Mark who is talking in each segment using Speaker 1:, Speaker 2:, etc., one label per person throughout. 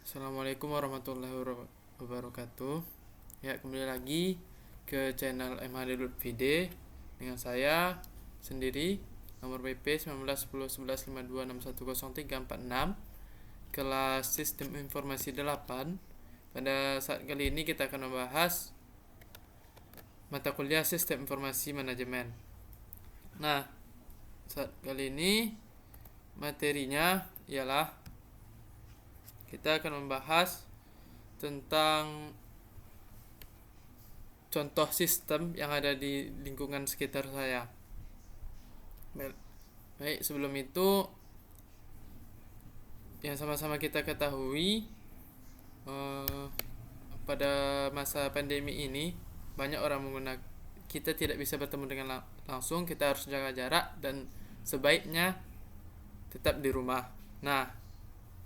Speaker 1: Assalamualaikum warahmatullahi wabarakatuh. Ya, kembali lagi ke channel MHD.VD dengan saya sendiri, nomor BP 19101152610346, kelas Sistem Informasi 8. Pada saat kali ini kita akan membahas mata kuliah Sistem Informasi Manajemen. Nah, saat kali ini materinya ialah kita akan membahas tentang contoh sistem yang ada di lingkungan sekitar saya. Baik, sebelum itu yang sama-sama kita ketahui, pada masa pandemi ini banyak orang menggunakan, kita tidak bisa bertemu dengan langsung, kita harus jaga jarak dan sebaiknya tetap di rumah. Nah,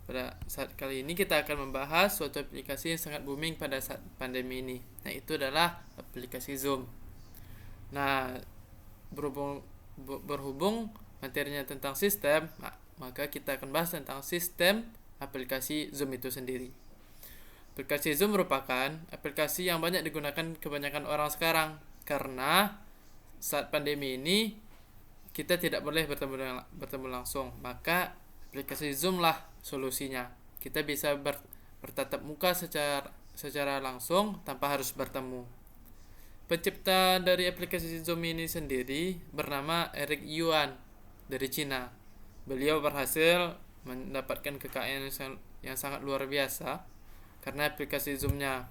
Speaker 1: pada saat kali ini kita akan membahas suatu aplikasi yang sangat booming pada saat pandemi ini. Nah, itu adalah aplikasi Zoom. Nah, berhubung materinya tentang sistem, maka kita akan bahas tentang sistem aplikasi Zoom itu sendiri. Aplikasi Zoom merupakan aplikasi yang banyak digunakan kebanyakan orang sekarang karena saat pandemi ini kita tidak boleh bertemu langsung, maka aplikasi Zoom lah solusinya. Kita bisa bertatap muka secara langsung tanpa harus bertemu. Pencipta dari aplikasi Zoom ini sendiri bernama Eric Yuan dari Cina. Beliau berhasil mendapatkan kekayaan yang sangat luar biasa karena aplikasi Zoom-nya.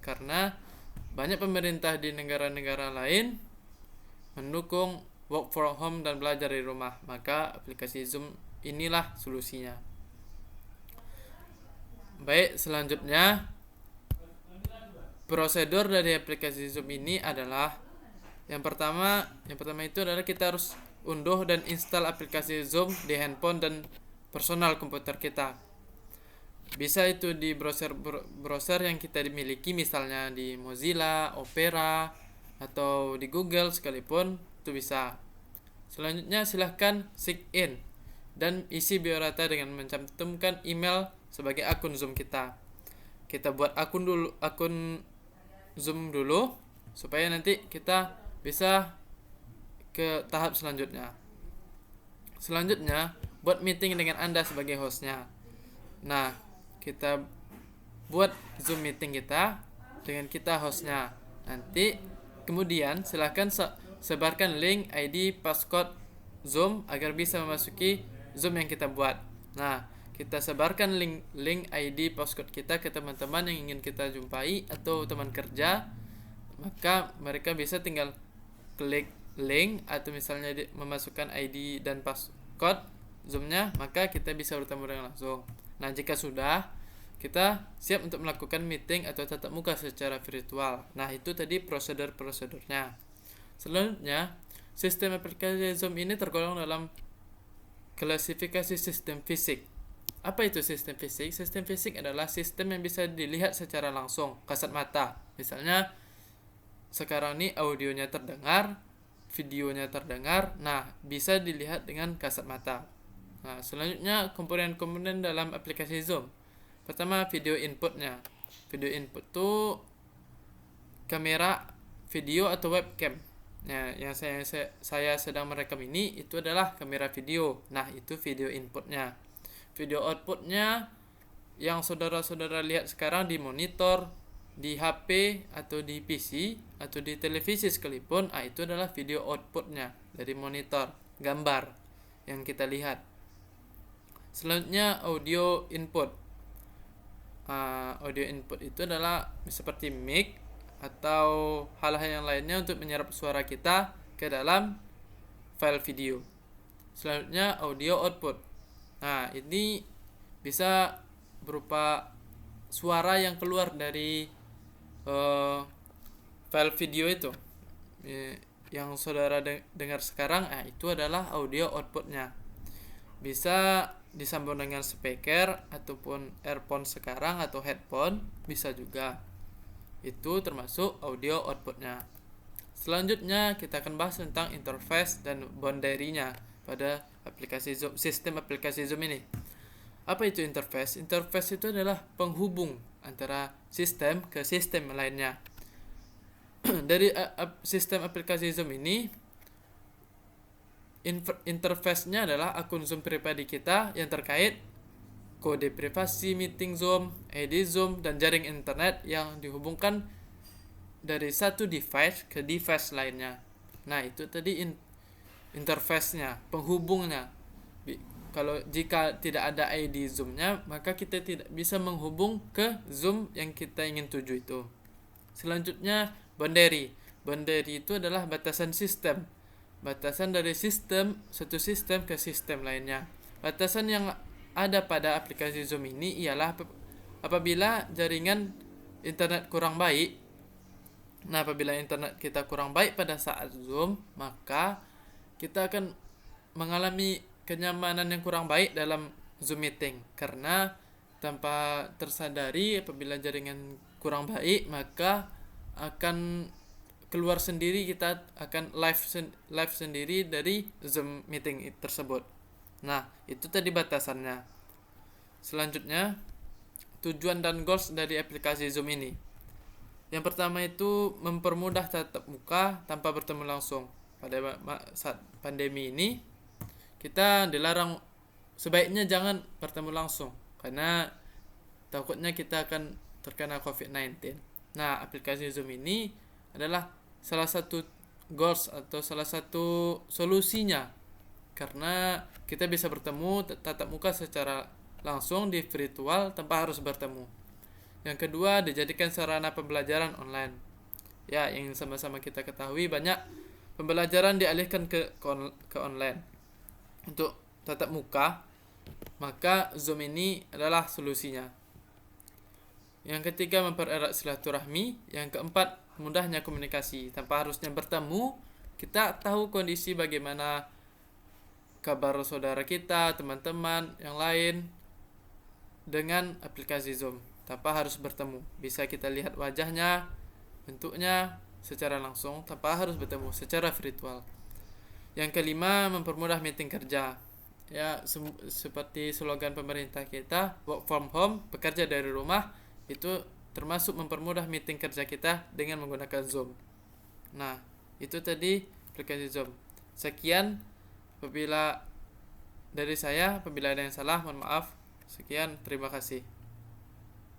Speaker 1: Karena banyak pemerintah di negara-negara lain mendukung work from home dan belajar di rumah, maka aplikasi Zoom inilah solusinya. Baik, selanjutnya prosedur dari aplikasi Zoom ini adalah yang pertama itu adalah kita harus unduh dan install aplikasi Zoom di handphone dan personal komputer kita. Bisa itu di browser yang kita miliki, misalnya di Mozilla, Opera, atau di Google sekalipun itu bisa. Selanjutnya silahkan sign in dan isi biodata dengan mencantumkan email sebagai akun Zoom kita. Kita buat akun Zoom dulu supaya nanti kita bisa ke tahap selanjutnya. Selanjutnya, buat meeting dengan Anda sebagai hostnya. Nah, kita buat Zoom meeting kita dengan kita hostnya. Nanti kemudian silahkan sebarkan link ID passcode Zoom agar bisa memasuki Zoom yang kita buat. Nah, kita sebarkan link ID passcode kita ke teman-teman yang ingin kita jumpai atau teman kerja. Maka mereka bisa tinggal klik link atau misalnya memasukkan ID dan passcode Zoom-nya, maka kita bisa bertemu dengan langsung. Nah, jika sudah, kita siap untuk melakukan meeting atau tatap muka secara virtual. Nah, itu tadi prosedurnya. Selanjutnya, sistem aplikasi Zoom ini tergolong dalam klasifikasi sistem fisik. Apa itu sistem fisik? Sistem fisik adalah sistem yang bisa dilihat secara langsung, kasat mata. Misalnya, sekarang ini audionya terdengar, videonya terdengar, nah bisa dilihat dengan kasat mata. Nah, selanjutnya komponen-komponen dalam aplikasi Zoom. Pertama, video inputnya. Video input itu kamera video atau webcam. Nah, yang saya sedang merekam ini itu adalah kamera video. Nah, itu video inputnya. Video outputnya yang saudara-saudara lihat sekarang di monitor, di HP atau di PC atau di televisi sekalipun, itu adalah video outputnya dari monitor, gambar yang kita lihat. Selanjutnya audio input. Audio input itu adalah seperti mic atau hal-hal yang lainnya untuk menyerap suara kita ke dalam file video. Selanjutnya audio output. Nah, ini bisa berupa suara yang keluar dari file video itu. Yang saudara dengar sekarang, itu adalah audio outputnya. Bisa disambung dengan speaker ataupun earphone sekarang atau headphone, bisa juga. Itu termasuk audio outputnya. Selanjutnya kita akan bahas tentang interface dan boundary-nya pada aplikasi Zoom, sistem aplikasi Zoom ini. Apa itu interface? Interface itu adalah penghubung antara sistem ke sistem lainnya. Dari sistem aplikasi Zoom ini, interface-nya adalah akun Zoom pribadi kita yang terkait kode privasi meeting Zoom, ID Zoom, dan jaring internet yang dihubungkan dari satu device ke device lainnya. Nah, itu tadi interface-nya, penghubungnya. Kalau jika tidak ada ID Zoom-nya, maka kita tidak bisa menghubung ke Zoom yang kita ingin tuju itu. Selanjutnya, boundary. Boundary itu adalah batasan sistem. Batasan dari satu sistem ke sistem lainnya. Batasan yang ada pada aplikasi Zoom ini ialah apabila jaringan internet kurang baik. Nah, apabila internet kita kurang baik pada saat Zoom, maka kita akan mengalami kenyamanan yang kurang baik dalam Zoom meeting, karena tanpa tersadari apabila jaringan kurang baik maka akan keluar sendiri, kita akan live sendiri dari Zoom meeting tersebut. Nah, itu tadi batasannya. Selanjutnya, tujuan dan goals dari aplikasi Zoom ini. Yang pertama itu mempermudah tatap muka tanpa bertemu langsung. Pada saat pandemi ini kita dilarang, sebaiknya jangan bertemu langsung karena takutnya kita akan terkena COVID-19. Nah, aplikasi Zoom ini adalah salah satu goals atau salah satu solusinya, karena kita bisa bertemu tatap muka secara langsung di virtual tanpa harus bertemu. Yang kedua, dijadikan sarana pembelajaran online. Ya, yang sama-sama kita ketahui, banyak pembelajaran dialihkan ke online untuk tatap muka, maka Zoom ini adalah solusinya. Yang ketiga, mempererat silaturahmi. Yang keempat, mudahnya komunikasi. Tanpa harusnya bertemu, kita tahu kondisi bagaimana kabar saudara kita, teman-teman yang lain dengan aplikasi Zoom. Tanpa harus bertemu, bisa kita lihat wajahnya, bentuknya secara langsung tanpa harus bertemu secara virtual. Yang kelima, mempermudah meeting kerja. Ya, seperti slogan pemerintah kita, work from home, bekerja dari rumah, itu termasuk mempermudah meeting kerja kita dengan menggunakan Zoom. Nah, itu tadi aplikasi Zoom. Sekian apabila dari saya, apabila ada yang salah, mohon maaf. Sekian, terima kasih.